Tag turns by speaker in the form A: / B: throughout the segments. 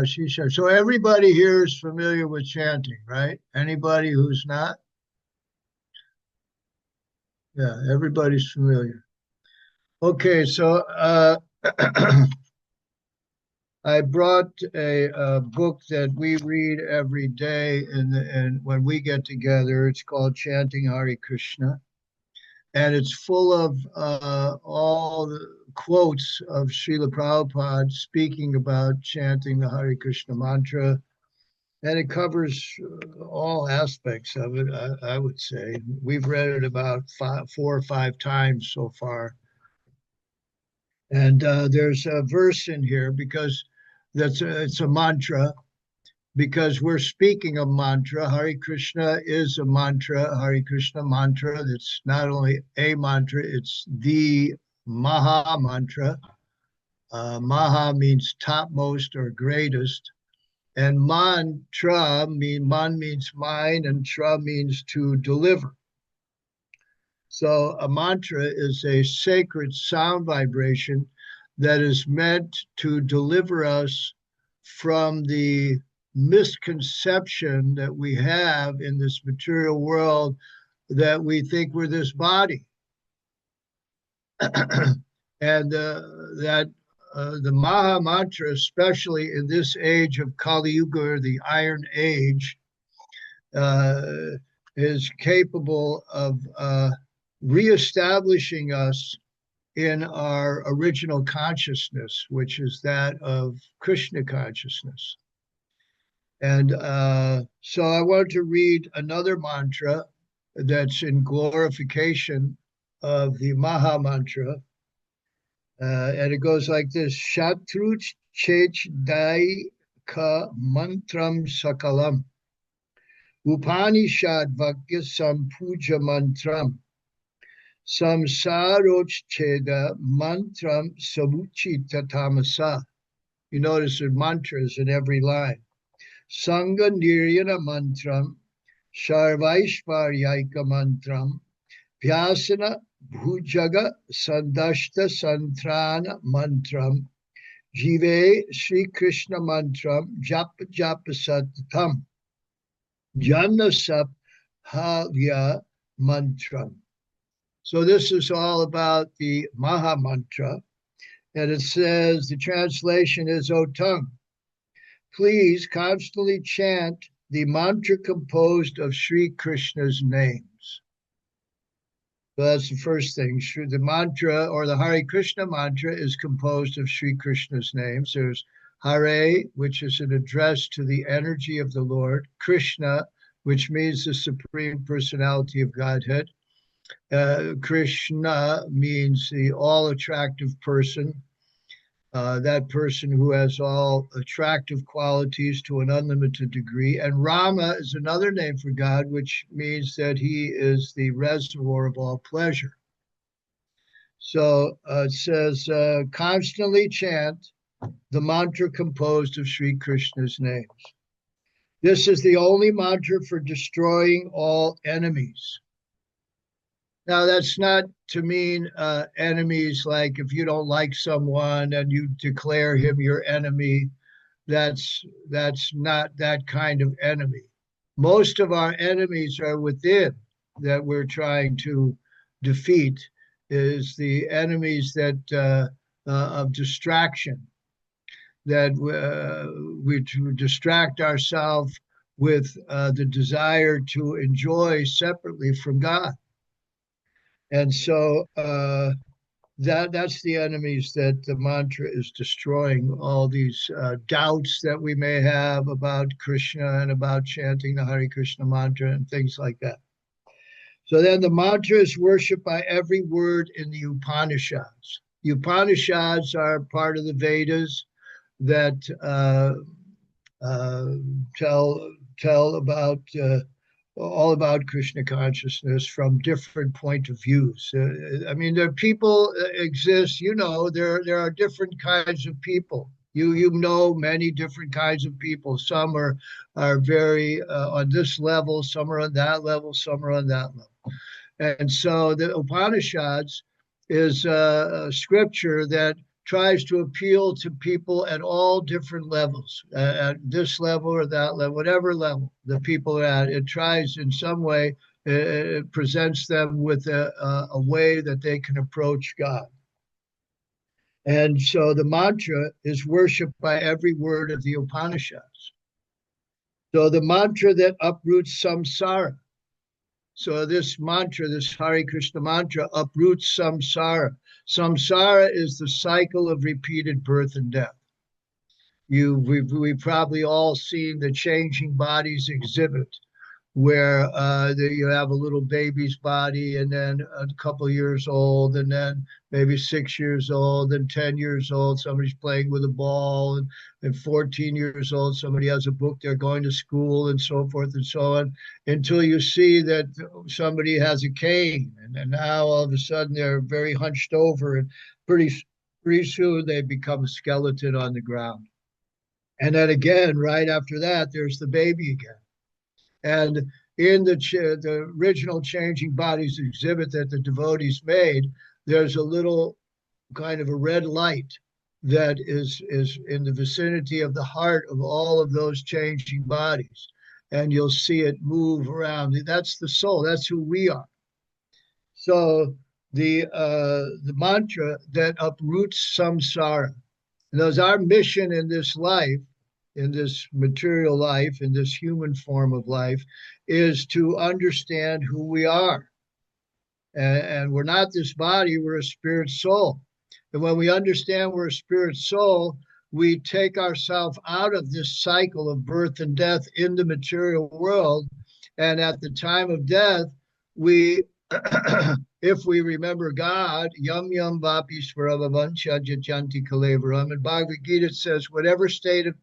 A: Shisha. So everybody here is familiar with chanting, right? Anybody who's not? Yeah, everybody's familiar. Okay, so I brought a book that we read every day, and when we get together, it's called Chanting Hare Krishna, and it's full of all the quotes of Srila Prabhupada speaking about chanting the Hare Krishna mantra, and it covers all aspects of it. I would say we've read it about 4 or 5 times so far, and there's a verse in here because it's a mantra because we're speaking a mantra. Hare Krishna is a mantra. Hare Krishna mantra. It's not only a mantra; it's the Maha mantra. Maha means topmost or greatest. And man means mind, and tra means to deliver. So a mantra is a sacred sound vibration that is meant to deliver us from the misconception that we have in this material world that we think we're this body. And that the Maha Mantra, especially in this age of Kali Yuga, or the Iron Age, uh, is capable of reestablishing us in our original consciousness, which is that of Krishna consciousness. And so I wanted to read another mantra that's in glorification of the Maha Mantra. And it goes like this: Shatruch Chech Dai Ka Mantram Sakalam. Upanishad Vakya Sampuja Mantram. Samsarochcheda Mantram Samuchita Tamasa. You notice there are mantras in every line. Sangha Niryana Mantram. Sarvaishvaryaika Mantram. Vyasana Bhujaga Sandashta Santrana Mantram. Jive Sri Krishna Mantram. Japa Japa Satatam. Janasap Havya Mantram. So this is all about the Maha Mantra. And it says, the translation is, O tongue, please constantly chant the mantra composed of Sri Krishna's names. So that's the first thing. The mantra, or the Hare Krishna mantra, is composed of Sri Krishna's names. There's Hare, which is an address to the energy of the Lord. Krishna, which means the Supreme Personality of Godhead. Krishna means the all-attractive person, that person who has all attractive qualities to an unlimited degree. And Rama is another name for God, which means that he is the reservoir of all pleasure. So it says, constantly chant the mantra composed of Sri Krishna's names. This is the only mantra for destroying all enemies. Now, that's not to mean enemies like if you don't like someone and you declare him your enemy. That's not that kind of enemy. Most of our enemies are within that we're trying to defeat, is the enemies that of distraction, that we to distract ourselves with the desire to enjoy separately from God. And so that's the enemies that the mantra is destroying, all these doubts that we may have about Krishna and about chanting the Hare Krishna mantra and things like that. So then the mantra is worshipped by every word in the Upanishads. The Upanishads are part of the Vedas that tell about all about Krishna consciousness from different point of views. I mean, there people exist. There are different kinds of people. You know many different kinds of people. Some are very on this level. Some are on that level. Some are on that level. And so the Upanishads is a scripture that tries to appeal to people at all different levels, at this level or that level, whatever level the people are at. It tries in some way, it presents them with a way that they can approach God. And so the mantra is worshipped by every word of the Upanishads. So the mantra that uproots samsara. So this mantra, this Hare Krishna mantra, uproots samsara. Samsara is the cycle of repeated birth and death. We've probably all seen the changing bodies exhibit, where you have a little baby's body, and then a couple years old, and then maybe 6 years old, and 10 years old, somebody's playing with a ball, and 14 years old, somebody has a book, they're going to school, and so forth and so on, until you see that somebody has a cane, and now all of a sudden they're very hunched over, and pretty soon they become a skeleton on the ground. And then again, right after that, there's the baby again. And in the original Changing Bodies exhibit that the devotees made, there's a little kind of a red light that is in the vicinity of the heart of all of those changing bodies. And you'll see it move around. That's the soul. That's who we are. So the mantra that uproots samsara. And those our mission in this life, in this material life, in this human form of life, is to understand who we are. And we're not this body, we're a spirit soul. And when we understand we're a spirit soul, we take ourselves out of this cycle of birth and death in the material world. And at the time of death, we if we remember God, yam yam vapi svaravavancha jajanti kalevaram. And Bhagavad Gita says, whatever state of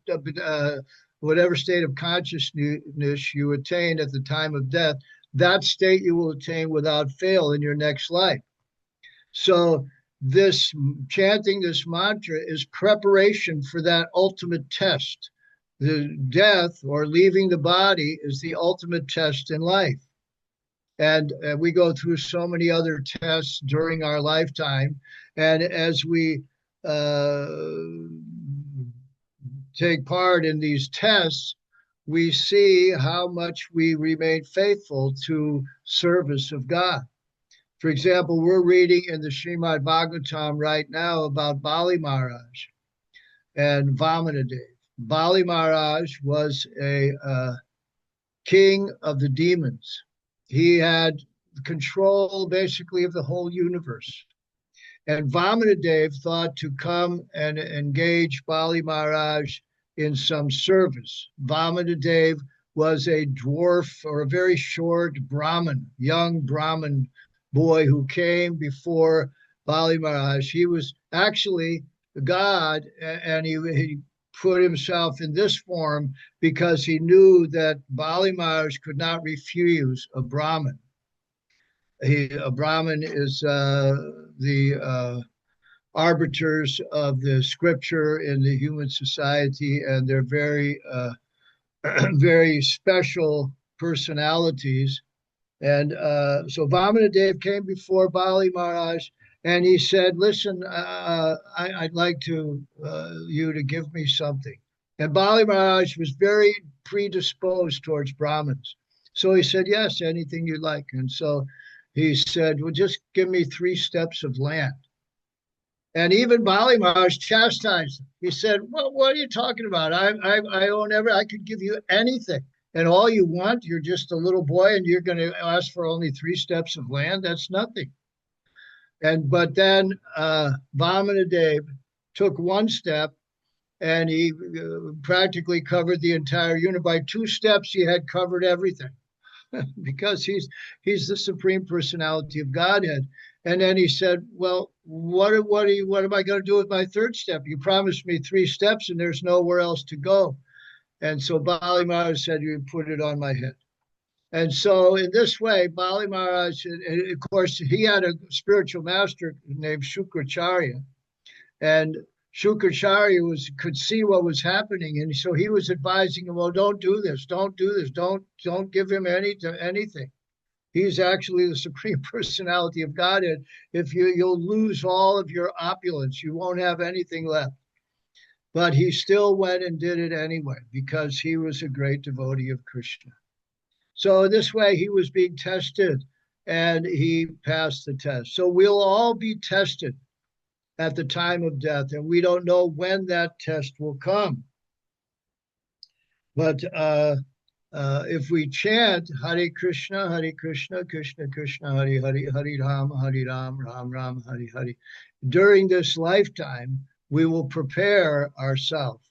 A: consciousness you attain at the time of death, that state you will attain without fail in your next life. So this chanting this mantra is preparation for that ultimate test. The death or leaving the body is the ultimate test in life. And we go through so many other tests during our lifetime. And as we take part in these tests, we see how much we remain faithful to service of God. For example, we're reading in the Srimad Bhagavatam right now about Bali Maharaj and Vamanadev. Bali Maharaj was a king of the demons. He had control basically of the whole universe. And Vamanadev thought to come and engage Bali Maharaj in some service. Vamanadev was a dwarf or a very short Brahmin, young Brahmin boy who came before Bali Maharaj. He was actually God, and he put himself in this form because he knew that Bali Maharaj could not refuse a Brahmin. A Brahmin is the arbiters of the scripture in the human society, and they're very, very special personalities. And so Vamanadev came before Bali Maharaj, and he said, listen, I'd like to you to give me something. And Bali Maharaj was very predisposed towards Brahmins. So he said, yes, anything you like. And so he said, well, just give me 3 steps of land. And even Bali Maharaj chastised him. He said, well, what are you talking about? I own everything. I could give you anything. And all you want, you're just a little boy and you're going to ask for only 3 steps of land? That's nothing. But then Vamanadev took 1 step, and he practically covered the entire universe. By 2 steps, he had covered everything because he's the Supreme Personality of Godhead. And then he said, well, what am I going to do with my 3rd step? You promised me 3 steps and there's nowhere else to go. And so Bali Maharaj said, you put it on my head. And so in this way, Bali Maharaj, and of course, he had a spiritual master named Shukracharya. And Shukracharya could see what was happening. And so he was advising him, well, don't do this, don't give him anything. He's actually the Supreme Personality of Godhead. If you'll lose all of your opulence, you won't have anything left. But he still went and did it anyway because he was a great devotee of Krishna. So this way he was being tested and he passed the test. So we'll all be tested at the time of death, and we don't know when that test will come. But if we chant Hare Krishna, Krishna Krishna, Hare Hare, Hare Ram, Ram Ram, Hare Hare, during this lifetime, we will prepare ourselves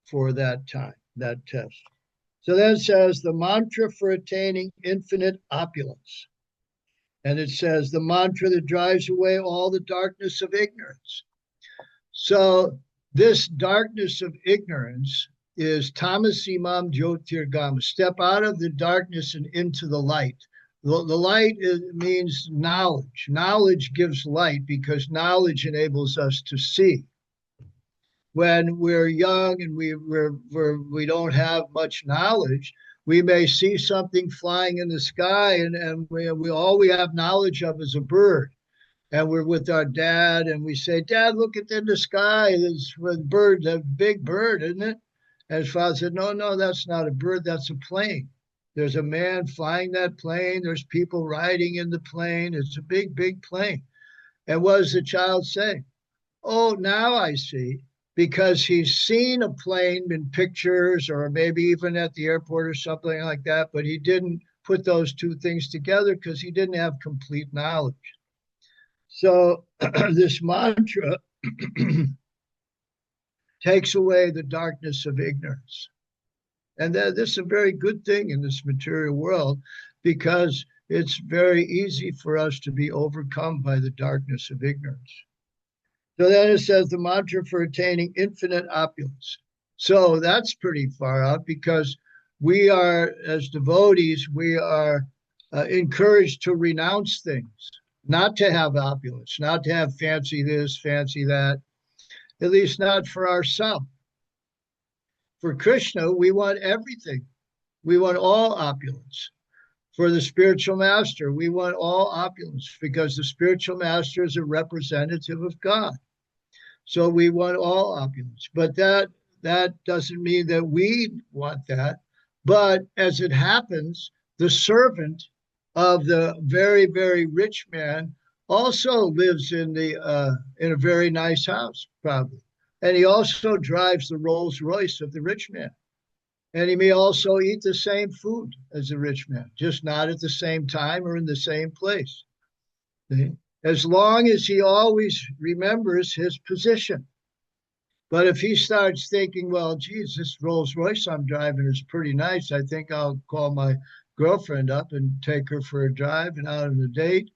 A: for that time, that test. So then it says the mantra for attaining infinite opulence. And it says the mantra that drives away all the darkness of ignorance. So this darkness of ignorance is tamasimam jyotirgama. Step out of the darkness and into the light. The light means knowledge. Knowledge gives light because knowledge enables us to see. When we're young and we don't have much knowledge, we may see something flying in the sky, and we all we have knowledge of is a bird. And we're with our dad, and we say, "Dad, look at in the sky. There's a bird, a big bird, isn't it?" And his father said, "No, that's not a bird. That's a plane. There's a man flying that plane. There's people riding in the plane. It's a big, big plane." And what does the child say? "Oh, now I see." Because he's seen a plane in pictures or maybe even at the airport or something like that, but he didn't put those two things together because he didn't have complete knowledge. So this mantra takes away the darkness of ignorance. And this is a very good thing in this material world because it's very easy for us to be overcome by the darkness of ignorance. So then it says the mantra for attaining infinite opulence. So that's pretty far out because we are, as devotees, we are encouraged to renounce things, not to have opulence, not to have fancy this, fancy that, at least not for ourselves. For Krishna, we want everything. We want all opulence. For the spiritual master, we want all opulence because the spiritual master is a representative of God. So we want all opulence, but that doesn't mean that we want that. But as it happens, the servant of the very, very rich man also lives in a very nice house, probably, and he also drives the Rolls Royce of the rich man, and he may also eat the same food as the rich man, just not at the same time or in the same place. As long as he always remembers his position. But if he starts thinking, well, geez, this Rolls Royce I'm driving is pretty nice, I think I'll call my girlfriend up and take her for a drive and out on a date.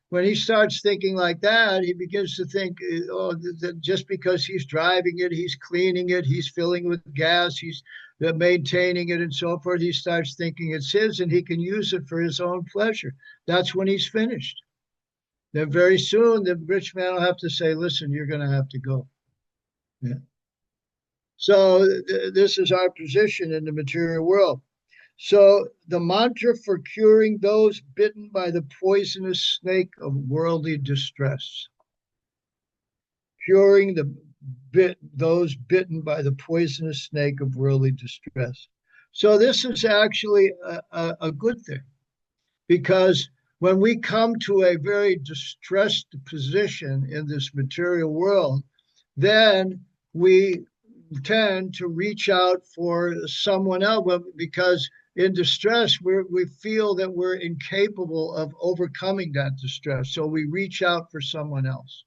A: When he starts thinking like that, he begins to think, oh, that just because he's driving it, he's cleaning it, he's filling with gas, he's maintaining it and so forth, he starts thinking it's his and he can use it for his own pleasure. That's when he's finished. Then very soon the rich man will have to say, listen, you're going to have to go. Yeah. So this is our position in the material world. So the mantra for curing those bitten by the poisonous snake of worldly distress. Curing those bitten by the poisonous snake of worldly distress. So this is actually a good thing because when we come to a very distressed position in this material world, then we tend to reach out for someone else because in distress, we feel that we're incapable of overcoming that distress. So we reach out for someone else.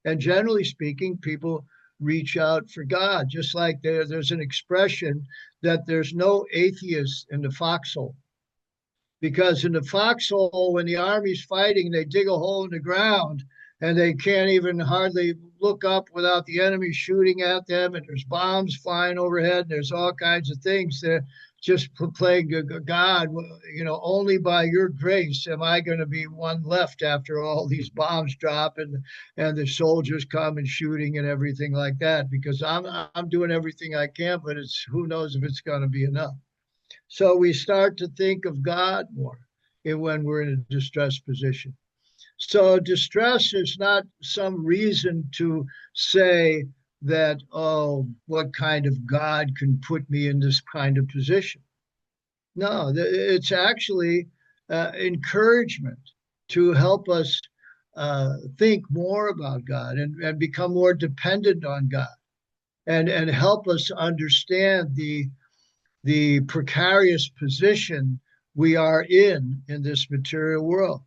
A: And generally speaking, people reach out for God, just like there's an expression that there's no atheist in the foxhole. Because in the foxhole, when the army's fighting, they dig a hole in the ground and they can't even hardly look up without the enemy shooting at them. And there's bombs flying overhead. And there's all kinds of things. They're just playing God, only by your grace am I going to be one left after all these bombs drop and the soldiers come and shooting and everything like that. Because I'm doing everything I can, but who knows if it's going to be enough. So we start to think of God more. when we're in a distressed position. So distress is not some reason to say that, oh, what kind of God can put me in this kind of position? No, it's actually encouragement to help us think more about God and become more dependent on God and help us understand the precarious position we are in this material world.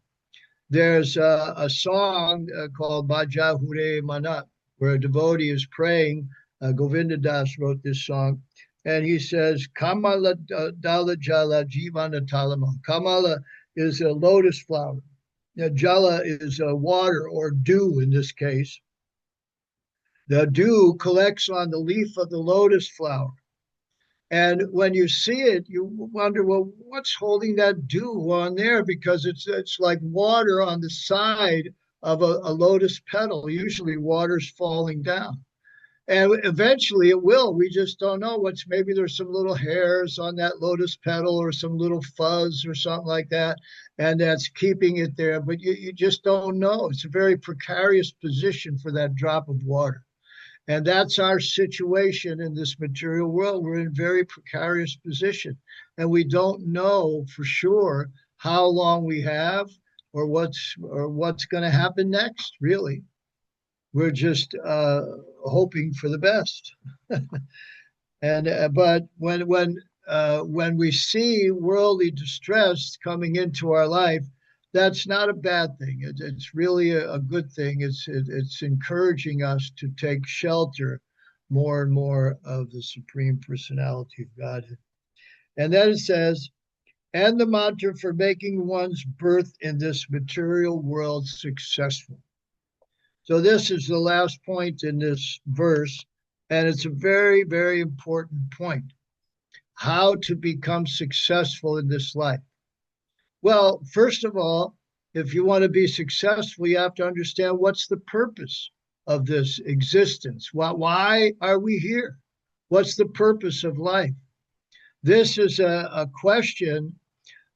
A: There's a song called Bhaja Hure Manat, where a devotee is praying. Govinda Das wrote this song, and he says, Kamala Dala Jala Jivana Talama. Kamala is a lotus flower. Jala is water or dew in this case. The dew collects on the leaf of the lotus flower. And when you see it, you wonder, well, what's holding that dew on there? Because it's like water on the side of a lotus petal. Usually water's falling down. And eventually it will. We just don't know what's, maybe there's some little hairs on that lotus petal or some little fuzz or something like that. And that's keeping it there. But you just don't know. It's a very precarious position for that drop of water. And that's our situation in this material world. We're in a very precarious position. And we don't know for sure how long we have or what's going to happen next, really. We're just hoping for the best. But when we see worldly distress coming into our life, that's not a bad thing. It's really a good thing. It's encouraging us to take shelter more and more of the Supreme Personality of Godhead. And then it says, and the mantra for making one's birth in this material world successful. So this is the last point in this verse, and it's a very, very important point. How to become successful in this life. Well, first of all, if you want to be successful, you have to understand what's the purpose of this existence. Why are we here? What's the purpose of life? This is a question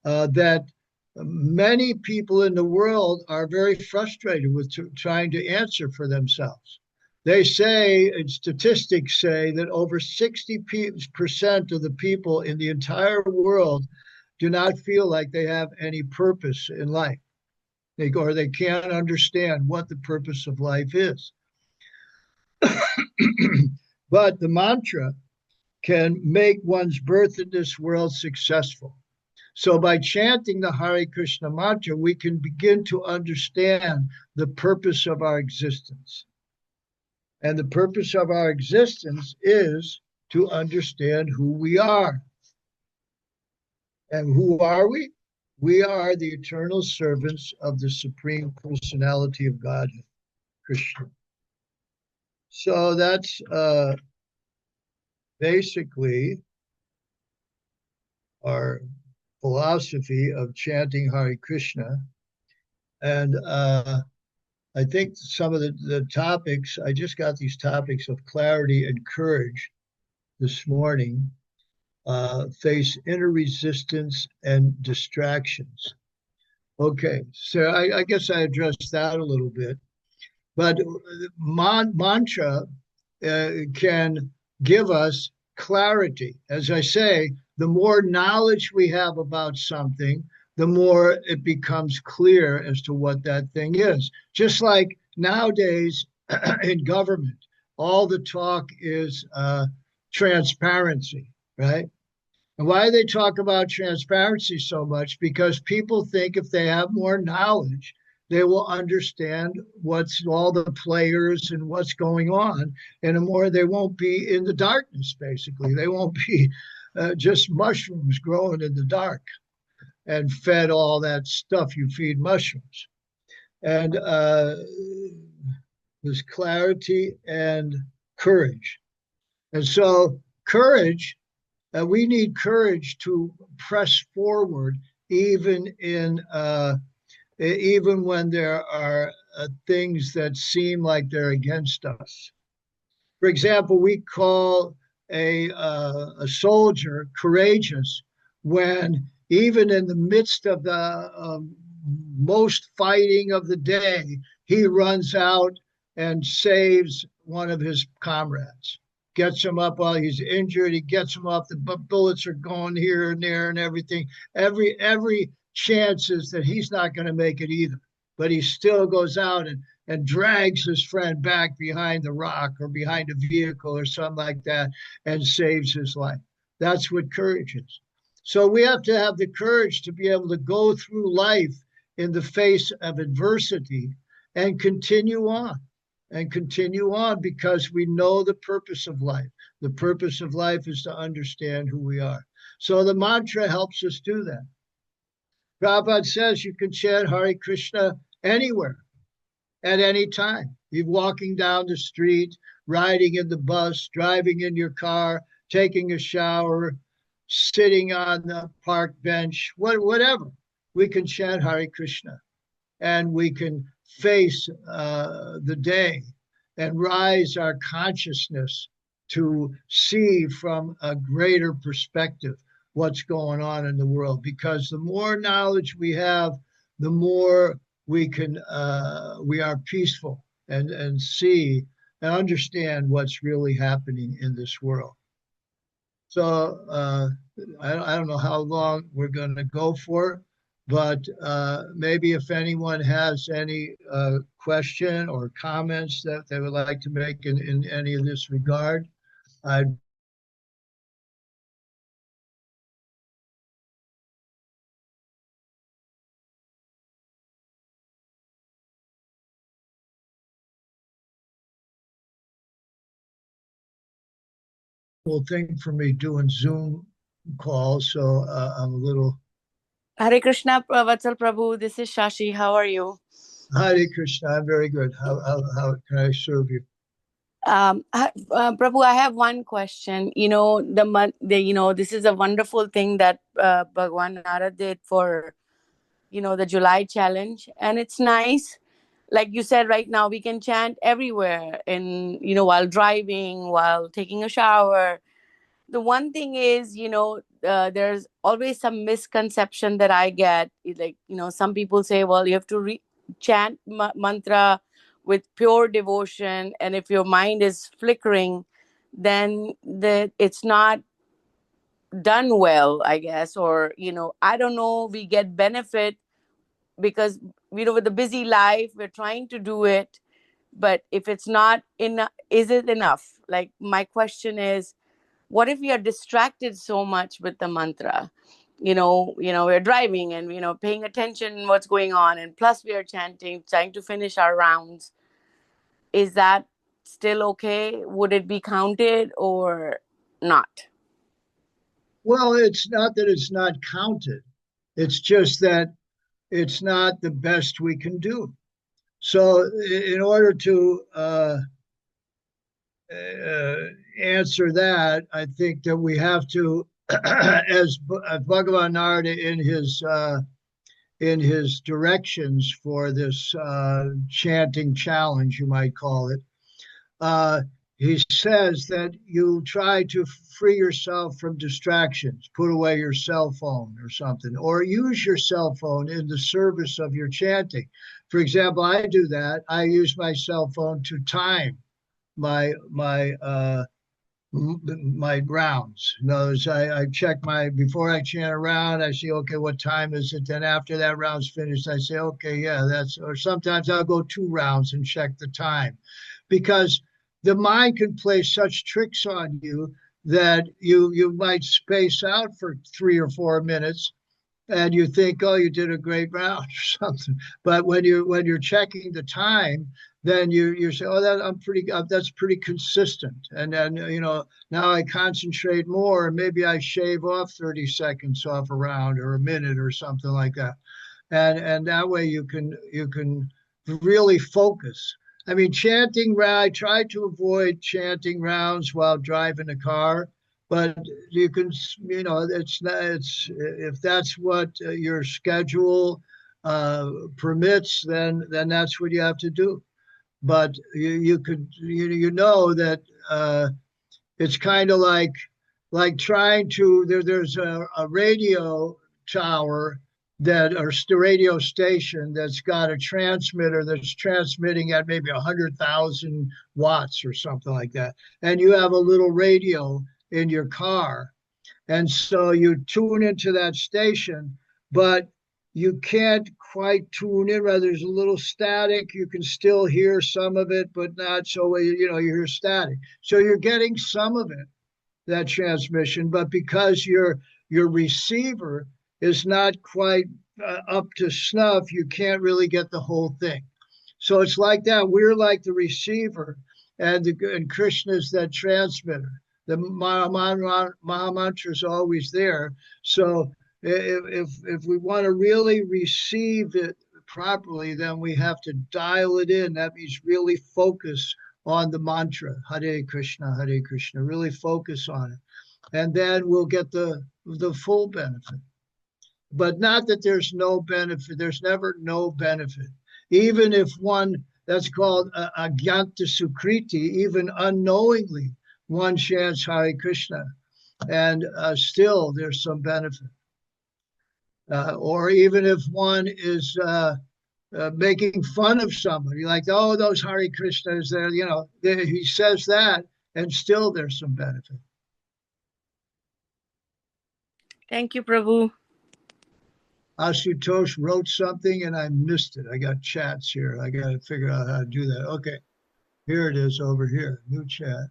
A: that many people in the world are very frustrated with trying to answer for themselves. They say, and statistics say, that over 60% of the people in the entire world do not feel like they have any purpose in life. They can't understand what the purpose of life is. But the mantra can make one's birth in this world successful. So by chanting the Hare Krishna mantra, we can begin to understand the purpose of our existence. And the purpose of our existence is to understand who we are. And who are we? We are the eternal servants of the Supreme Personality of Godhead, Krishna. So that's basically our philosophy of chanting Hare Krishna. And I think some of the topics, I just got these topics of clarity and courage this morning. Face inner resistance and distractions. Okay, so I guess I addressed that a little bit. But mantra can give us clarity. As I say, the more knowledge we have about something, the more it becomes clear as to what that thing is. Just like nowadays in government, all the talk is transparency, right? And why do they talk about transparency so much? Because people think if they have more knowledge, they will understand what's all the players and what's going on. And the more they won't be in the darkness, basically. They won't be just mushrooms growing in the dark and fed all that stuff you feed mushrooms. And there's clarity and courage. And so courage, we need courage to press forward, even when there are things that seem like they're against us. For example, we call a soldier courageous when even in the midst of the most fighting of the day, he runs out and saves one of his comrades, gets him up while he's injured. He gets him up. The bullets are going here and there and everything. Every chance is that he's not going to make it either, but he still goes out and drags his friend back behind the rock or behind a vehicle or something like that and saves his life. That's what courage is. So we have to have the courage to be able to go through life in the face of adversity and continue on because we know the purpose of life. The purpose of life is to understand who we are. So the mantra helps us do that. Prabhupada says you can chant Hare Krishna anywhere, at any time. You're walking down the street, riding in the bus, driving in your car, taking a shower, sitting on the park bench, whatever. We can chant Hare Krishna, and we can face the day and rise our consciousness to see from a greater perspective what's going on in the world. Because the more knowledge we have, the more we are peaceful and see and understand what's really happening in this world. So I don't know how long we're going to go for, but maybe if anyone has any question or comments that they would like to make in any of this regard, I'd thing for me doing Zoom calls, so I'm a little.
B: Hare Krishna, Vatsala Prabhu. This is Shashi. How are you?
A: Hare Krishna. I'm very good. How can I serve you?
B: Prabhu, I have one question. This is a wonderful thing that Bhagwan Nara did for, the July challenge. And it's nice. Like you said, right now we can chant everywhere while driving, while taking a shower. The one thing is, there's always some misconception that I get. Like, some people say, well, you have to chant mantra with pure devotion. And if your mind is flickering, then it's not done well, I guess. Or, I don't know, we get benefit because, with the busy life, we're trying to do it. But if it's not enough, is it enough? Like, my question is, what if we are distracted so much with the mantra? We're driving and, paying attention what's going on. And plus we are chanting, trying to finish our rounds. Is that still okay? Would it be counted or not?
A: Well, it's not that it's not counted. It's just that it's not the best we can do. So in order to answer that, I think that we have to, as Bhagavan Narada in his directions for this chanting challenge, you might call it, he says that you try to free yourself from distractions, put away your cell phone or something, or use your cell phone in the service of your chanting. For example, I do that. I use my cell phone to time my rounds. In other words, I check before I chant a round, I see, okay, what time is it? Then after that round's finished, I say, okay, yeah, or sometimes I'll go 2 rounds and check the time, because the mind can play such tricks on you that you might space out for 3 or 4 minutes and you think, oh, you did a great round or something. But when you're checking the time, then you say, oh, that's pretty consistent. And then, now I concentrate more, and maybe I shave off 30 seconds off a round or a minute or something like that. And that way you can really focus. I mean, I try to avoid chanting rounds while driving a car, but you can, if that's what your schedule permits, then that's what you have to do. But you could, know that it's kind of like trying to, there's a radio tower that or radio station that's got a transmitter that's transmitting at maybe 100,000 watts or something like that, and you have a little radio in your car, and so you tune into that station, but you can't quite tune in. Rather, there's a little static. You can still hear some of it, but not so, you hear static. So you're getting some of it, that transmission, but because your receiver is not quite up to snuff, you can't really get the whole thing. So it's like that. We're like the receiver, and Krishna's that transmitter. The Maha Mantra is always there. So if we want to really receive it properly, then we have to dial it in. That means really focus on the mantra, Hare Krishna, really focus on it. And then we'll get the full benefit. But not that there's no benefit. There's never no benefit. Even if one, that's called Agyanta Sukriti, even unknowingly, one chants Hare Krishna, and still there's some benefit. Or even if one is making fun of somebody, like, oh, those Hare Krishnas, he says that, and still there's some benefit.
B: Thank you, Prabhu.
A: Asutosh wrote something and I missed it. I got chats here. I got to figure out how to do that. Okay, here it is over here, new chat.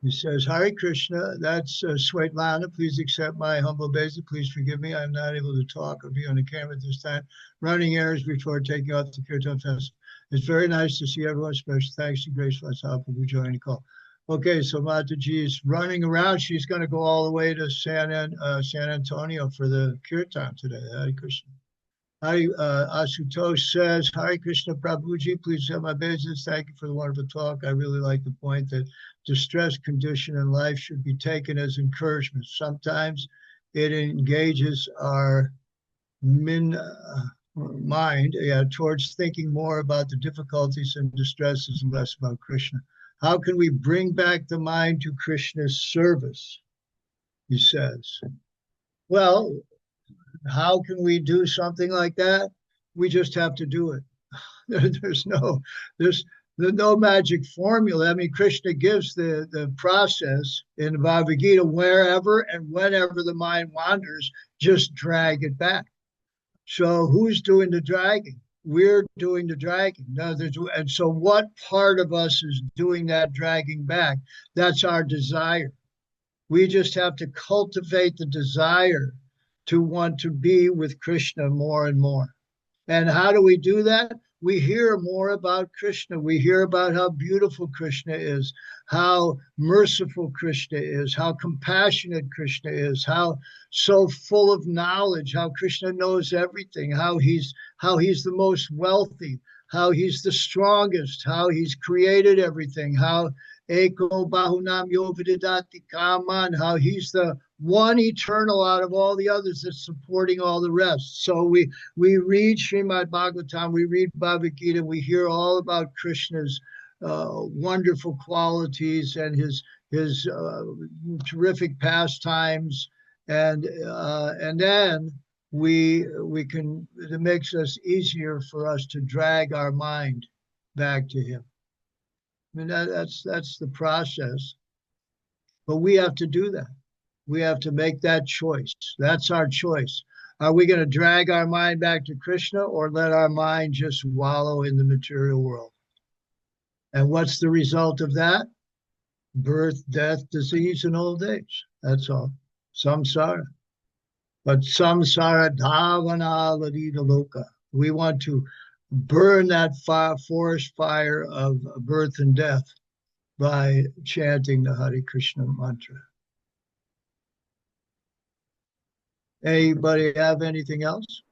A: He says, Hare Krishna, that's Svetlana. Please accept my humble obeisance. Please forgive me. I'm not able to talk or be on the camera at this time. Running errands before taking off the Kirtan Festival. It's very nice to see everyone. Special thanks to Grace Vatsala for joining the call. Okay, so Mataji is running around. She's going to go all the way to San Antonio for the Kirtan today. Hare Krishna. Asutosh says, Hare Krishna Prabhuji, please have my business. Thank you for the wonderful talk. I really like the point that distress condition in life should be taken as encouragement. Sometimes it engages our mind towards thinking more about the difficulties and distresses and less about Krishna. How can we bring back the mind to Krishna's service? He says. Well, how can we do something like that? We just have to do it. There's no magic formula. I mean, Krishna gives the process in the Bhagavad Gita. Wherever and whenever the mind wanders, just drag it back. So who's doing the dragging? We're doing the dragging. And so what part of us is doing that dragging back? That's our desire. We just have to cultivate the desire to want to be with Krishna more and more. And how do we do that? We hear more about Krishna. We hear about how beautiful Krishna is, how merciful Krishna is, how compassionate Krishna is, how so full of knowledge, how Krishna knows everything, how he's the most wealthy, how he's the strongest, how he's created everything, how Eko Bahunam Yovididati Kaman, how he's the one eternal out of all the others that's supporting all the rest. So we read Srimad Bhagavatam, we read Bhagavad Gita, we hear all about Krishna's wonderful qualities and his terrific pastimes, and then it makes us easier for us to drag our mind back to him. I mean, that's the process, but we have to do that. We have to make that choice. That's our choice. Are we going to drag our mind back to Krishna or let our mind just wallow in the material world? And what's the result of that? Birth, death, disease, and old age. That's all. Samsara. But samsara dhavana ladita loka. We want to burn that forest fire of birth and death by chanting the Hare Krishna mantra. Anybody have anything else?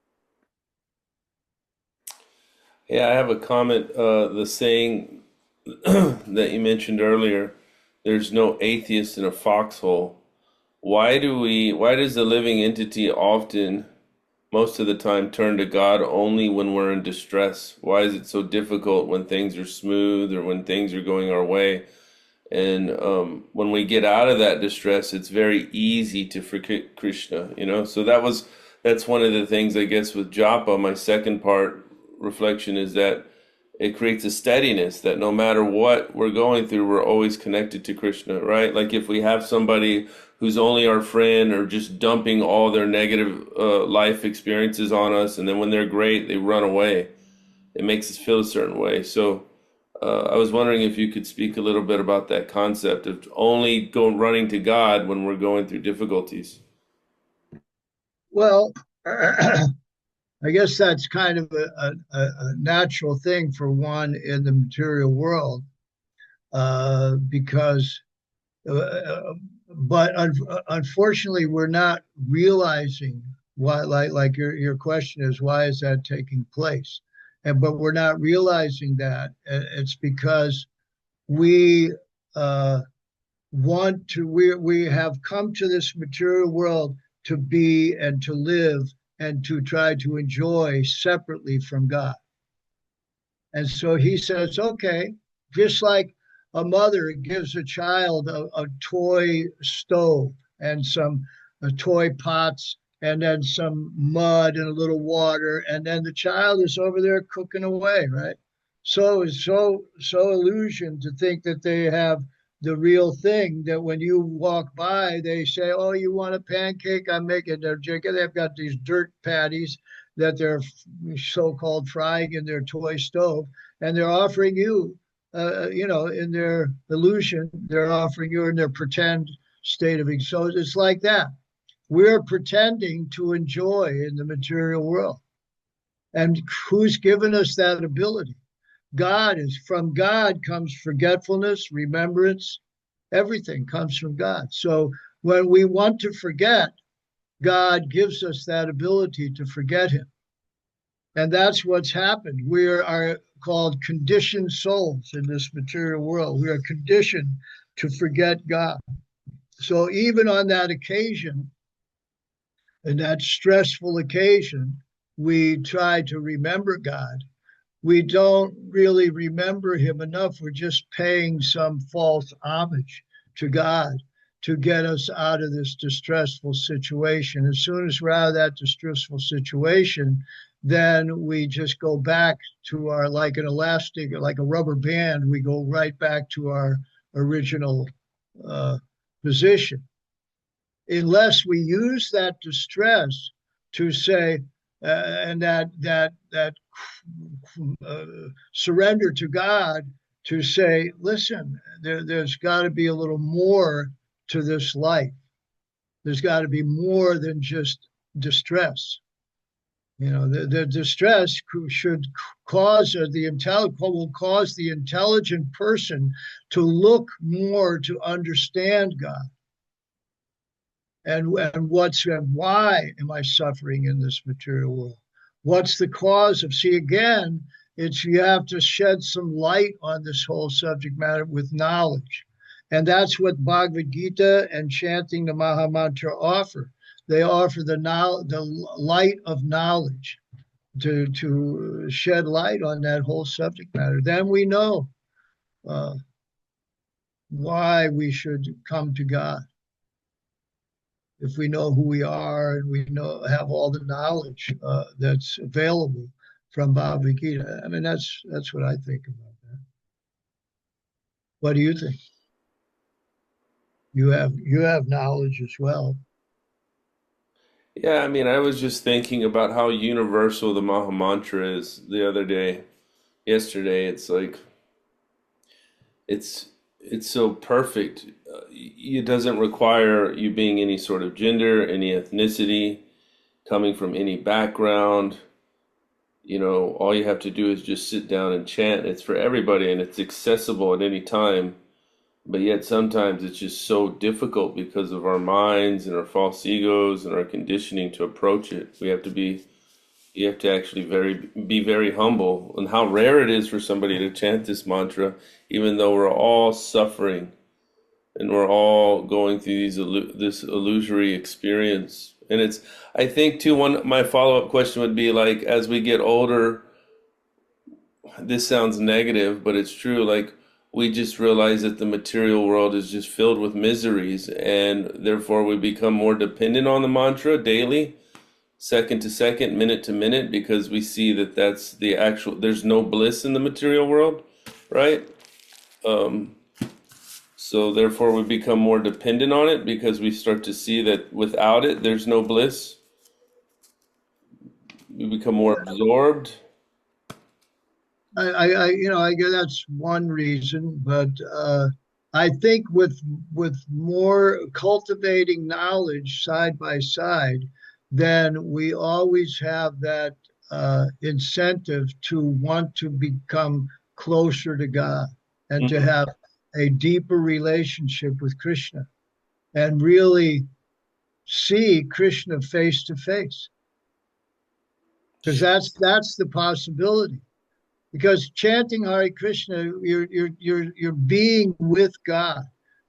C: Yeah, I have a comment. The saying that you mentioned earlier, there's no atheist in a foxhole. Why does the living entity often, most of the time, turn to God only when we're in distress? Why is it so difficult when things are smooth or when things are going our way? And when we get out of that distress, it's very easy to forget Krishna, you know. So that's one of the things, I guess, with Japa. My second part reflection is that it creates a steadiness that no matter what we're going through, we're always connected to Krishna, right? Like if we have somebody who's only our friend or just dumping all their negative life experiences on us, and then when they're great, they run away. It makes us feel a certain way. So I was wondering if you could speak a little bit about that concept of only running to God when we're going through difficulties.
A: Well, I guess that's kind of a natural thing for one in the material world, because, but unfortunately, we're not realizing why. Like your question is, why is that taking place? But we're not realizing that it's because we want to. We have come to this material world to be and to live and to try to enjoy separately from God. And so he says, okay, just like a mother gives a child a toy stove and some toy pots and then some mud and a little water, and then the child is over there cooking away, right? So illusion to think that they have the real thing, that when you walk by, they say, "Oh, you want a pancake? I'm making." They've got these dirt patties that they're so-called frying in their toy stove, and they're offering you, in their illusion, they're offering you in their pretend state of. So it's like that. We're pretending to enjoy in the material world. And who's given us that ability? God is. From God comes forgetfulness, remembrance, everything comes from God. So when we want to forget, God gives us that ability to forget him. And that's what's happened. We are called conditioned souls in this material world. We are conditioned to forget God. So even on that occasion, in that stressful occasion, we try to remember God. We don't really remember him enough. We're just paying some false homage to God to get us out of this distressful situation. As soon as we're out of that distressful situation, then we just go back to our, like an elastic, like a rubber band, we go right back to our original position. Unless we use that distress to say, and that surrender to God, to say, listen, there's got to be a little more to this life. There's got to be more than just distress. You know, the distress should cause will cause the intelligent person to look more to understand God. And why am I suffering in this material world? What's the cause of? See, again, you have to shed some light on this whole subject matter with knowledge. And that's what Bhagavad Gita and chanting the Maha Mantra offer. They offer the light of knowledge to shed light on that whole subject matter. Then we know why we should come to God. If we know who we are and we have all the knowledge that's available from Bhagavad Gita. I mean, that's what I think about that. What do you think? You have knowledge as well.
C: Yeah, I mean, I was just thinking about how universal the Maha Mantra is yesterday. It's like it's so perfect. It doesn't require you being any sort of gender, any ethnicity, coming from any background. You know, all you have to do is just sit down and chant. It's for everybody and it's accessible at any time. But yet sometimes it's just so difficult because of our minds and our false egos and our conditioning to approach it. You have to actually be very humble, and how rare it is for somebody to chant this mantra, even though we're all suffering and we're all going through this illusory experience. And I think too, my follow-up question would be, like, as we get older, this sounds negative, but it's true. Like, we just realize that the material world is just filled with miseries, and therefore we become more dependent on the mantra daily, second to second, minute to minute, because we see that that's the actual, there's no bliss in the material world, right? So therefore we become more dependent on it because we start to see that without it, there's no bliss. We become more absorbed.
A: I guess that's one reason, but I think with more cultivating knowledge side by side, then we always have that incentive to want to become closer to God and to have a deeper relationship with Krishna and really see Krishna face to face, because that's the possibility. Because chanting Hare Krishna, you're being with God,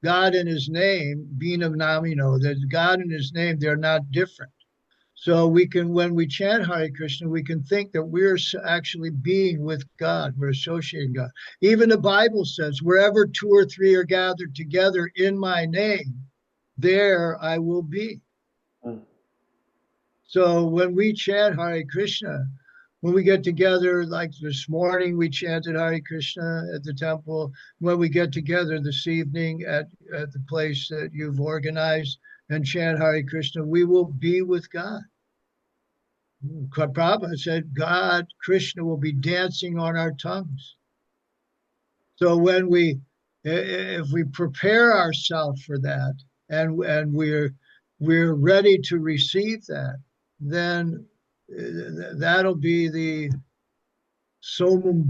A: God in His name, being of Namino. That God and His name, they're not different. So we can, when we chant Hare Krishna, we can think that we're actually being with God. We're associating God. Even the Bible says, "Wherever two or three are gathered together in my name, there I will be." So when we chant Hare Krishna, when we get together, like this morning, we chanted Hare Krishna at the temple. When we get together this evening at the place that you've organized and chant Hare Krishna, we will be with God. Prabhupada said, God, Krishna will be dancing on our tongues. So when if we prepare ourselves for that and we're ready to receive that, then that'll be the summum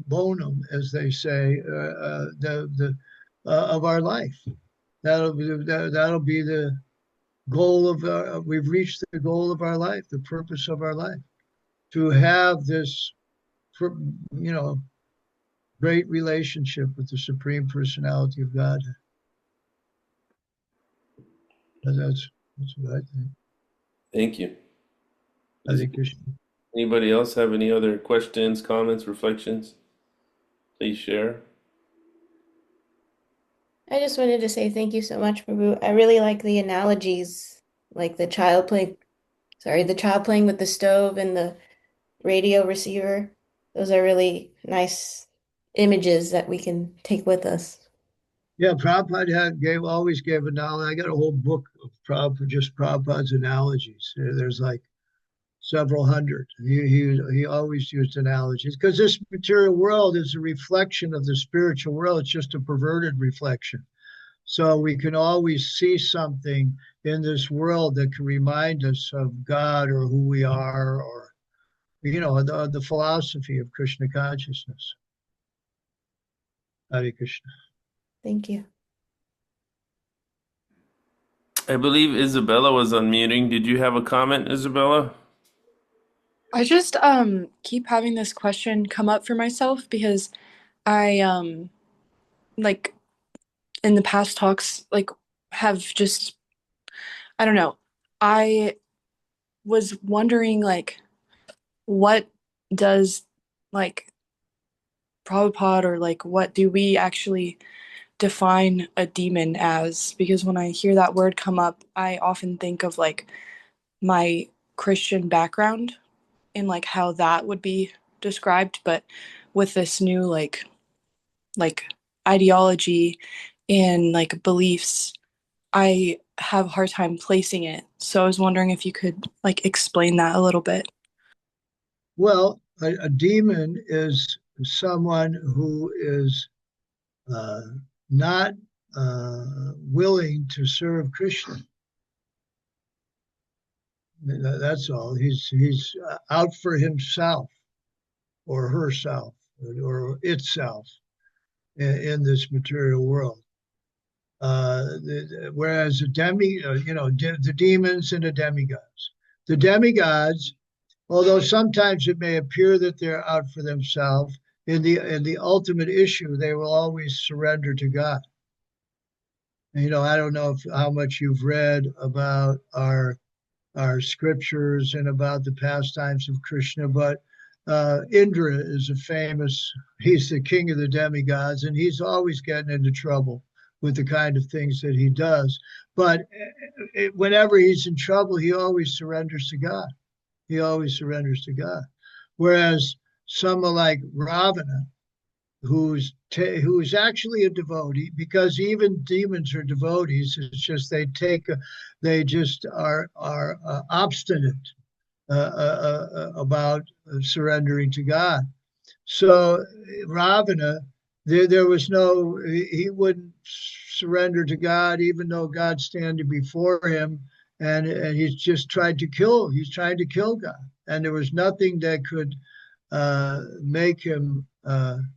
A: bonum, as they say, of our life. That'll be the goal of we've reached the goal of our life, the purpose of our life, to have this, great relationship with the Supreme Personality of God. That's what I think.
C: Thank you.
A: Hare Krishna.
C: Anybody else have any other questions, comments, reflections? Please share.
D: I just wanted to say thank you so much, Prabhu. I really like the analogies, like the child playing with the stove and the radio receiver. Those are really nice images that we can take with us.
A: Yeah, Prabhupada always gave analogy. I got a whole book of Prabhupada's analogies. There's like several hundred. He always used analogies because this material world is a reflection of the spiritual world. It's just a perverted reflection. So we can always see something in this world that can remind us of God or who we are, or the philosophy of Krishna consciousness. Hare Krishna.
D: Thank you.
C: I believe Isabella was unmuting. Did you have a comment, Isabella?
E: I just keep having this question come up for myself because I like in the past talks have just, I don't know. I was wondering what does Prabhupada or what do we actually define a demon as? Because when I hear that word come up, I often think of my Christian background and how that would be described, but with this new like ideology and beliefs, I have a hard time placing it. So I was wondering if you could explain that a little bit.
A: Well, a demon is someone who is not willing to serve Krishna. That's all. He's out for himself or herself or itself in this material world. Whereas the demons and the demigods. The demigods, although sometimes it may appear that they're out for themselves, in the ultimate issue, they will always surrender to God. And, I don't know how much you've read about our scriptures and about the pastimes of Krishna, but Indra is he's the king of the demigods, and he's always getting into trouble with the kind of things that he does. But whenever he's in trouble, he always surrenders to God. He always surrenders to God. Whereas someone like Ravana, who's actually a devotee, because even demons are devotees. It's just they just are obstinate about surrendering to God. So Ravana, there was he wouldn't surrender to God, even though God's standing before him, and he's trying to kill God, and there was nothing that could make him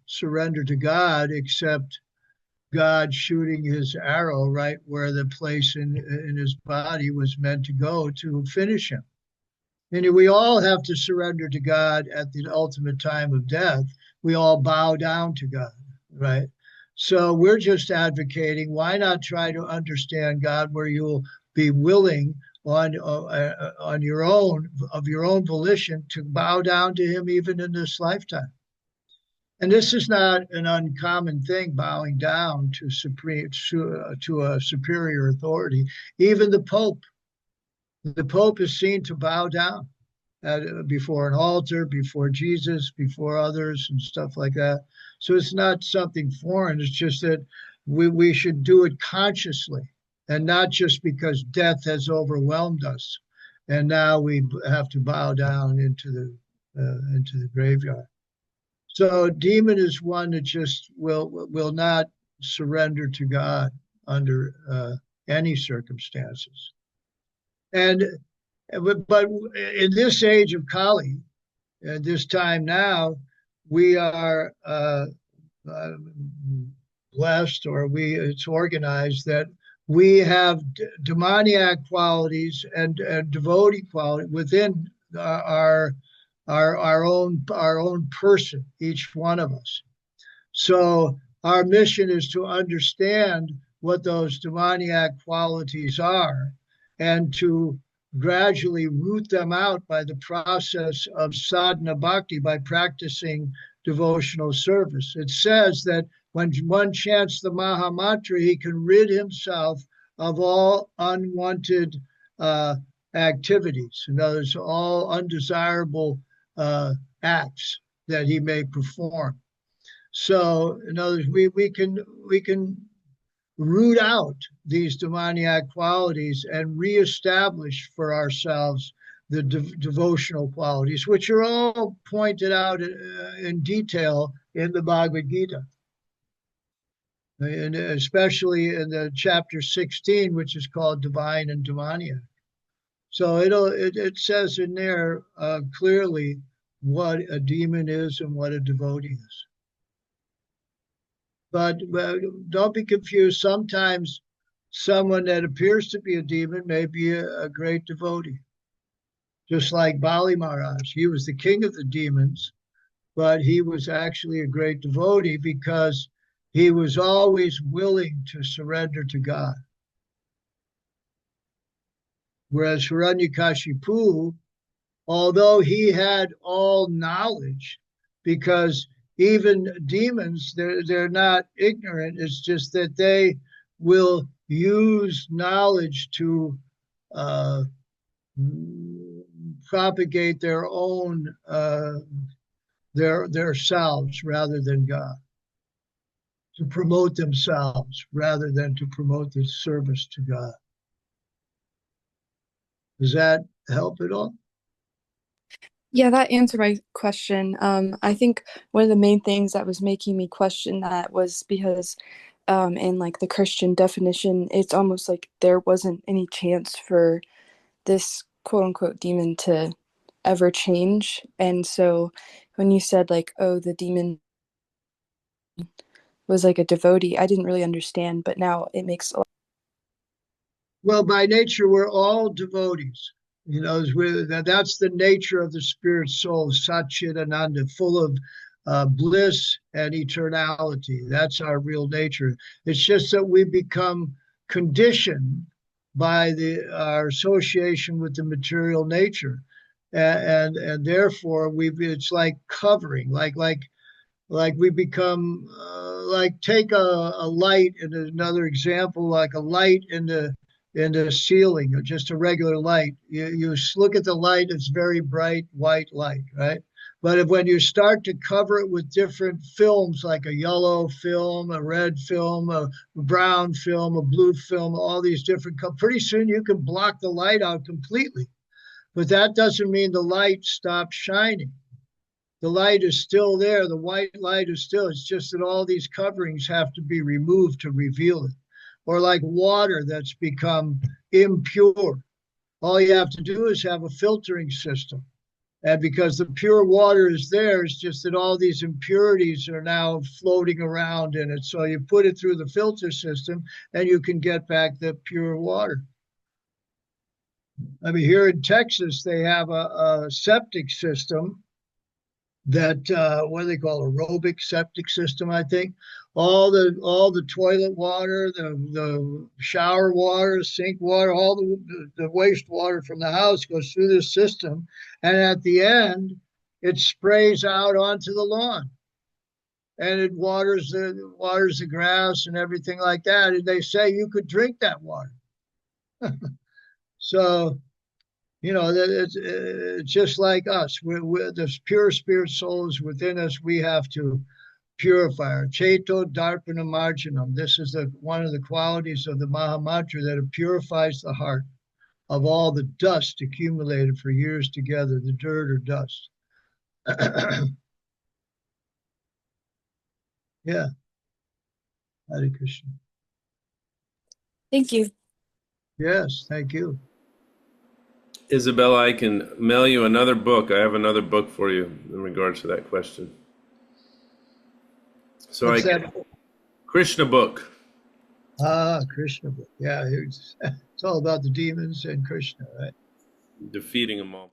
A: surrender to God except God shooting his arrow right where the place in his body was meant to go to finish him. And we all have to surrender to God at the ultimate time of death. We all bow down to God, right? So we're just advocating, why not try to understand God where you'll be willing on your own volition to bow down to him even in this lifetime. And this is not an uncommon thing, bowing down to a superior authority. Even the Pope is seen to bow down before an altar, before Jesus, before others, and stuff like that. So it's not something foreign. It's just that we should do it consciously, and not just because death has overwhelmed us, and now we have to bow down into the graveyard. So demon is one that just will not surrender to God under any circumstances. But in this age of Kali, at this time now, we are blessed, or it's organized that we have demoniac qualities and devotee quality within our own person, each one of us. So our mission is to understand what those demoniac qualities are, and to gradually root them out by the process of sadhana bhakti, by practicing devotional service. It says that when one chants the Maha Mantra, he can rid himself of all unwanted activities. In other words, all undesirable acts that he may perform. So, in other words, we can root out these demoniac qualities and reestablish for ourselves the devotional qualities, which are all pointed out in detail in the Bhagavad Gita, and especially in the chapter 16, which is called Divine and Demoniac. So it says in there clearly what a demon is and what a devotee is. But don't be confused. Sometimes someone that appears to be a demon may be a great devotee. Just like Bali Maharaj, he was the king of the demons, but he was actually a great devotee because he was always willing to surrender to God. Whereas Hiranyakashipu, although he had all knowledge, because even demons, they're not ignorant. It's just that they will use knowledge to propagate their own their selves rather than God, to promote themselves rather than to promote the service to God. Does that help at all?
E: Yeah, that answered my question. I think one of the main things that was making me question that was because in like the Christian definition, it's almost like there wasn't any chance for this quote unquote demon to ever change. And so when you said like, oh, the demon was like a devotee, I didn't really understand, but now it makes a lot.
A: Well, by nature, we're all devotees. You know, that's the nature of the spirit soul, Satchidananda, full of bliss and eternality. That's our real nature. It's just that we become conditioned by our association with the material nature. and therefore it's like covering, like we become like take a light, and another example, like a light in the ceiling, or just a regular light. You look at the light, it's very bright white light, right? But when you start to cover it with different films, like a yellow film, a red film, a brown film, a blue film, all these different, pretty soon you can block the light out completely. But that doesn't mean the light stops shining. The light is still there. The white light is still, it's just that all these coverings have to be removed to reveal it. Or like water that's become impure. All you have to do is have a filtering system. And because the pure water is there, it's just that all these impurities are now floating around in it. So you put it through the filter system and you can get back the pure water. I mean, here in Texas, they have a septic system that what do they call aerobic septic system, I think. All the toilet water, the shower water, sink water, all the wastewater from the house goes through this system, and at the end it sprays out onto the lawn, and it waters the grass and everything like that, and they say you could drink that water. So it's just like us. We're the pure spirit souls within us. We have to purify our Cheto Darpana Marjanam. This is one of the qualities of the Maha Mantra, that it purifies the heart of all the dust accumulated for years together, the dirt or dust. Yeah. Hare Krishna.
E: Thank you.
A: Yes, thank you.
C: Isabella, I can mail you another book. I have another book for you in regards to that question. So
A: What's that?
C: Krishna book.
A: Krishna book. Yeah, it's all about the demons and Krishna, right?
C: Defeating them all.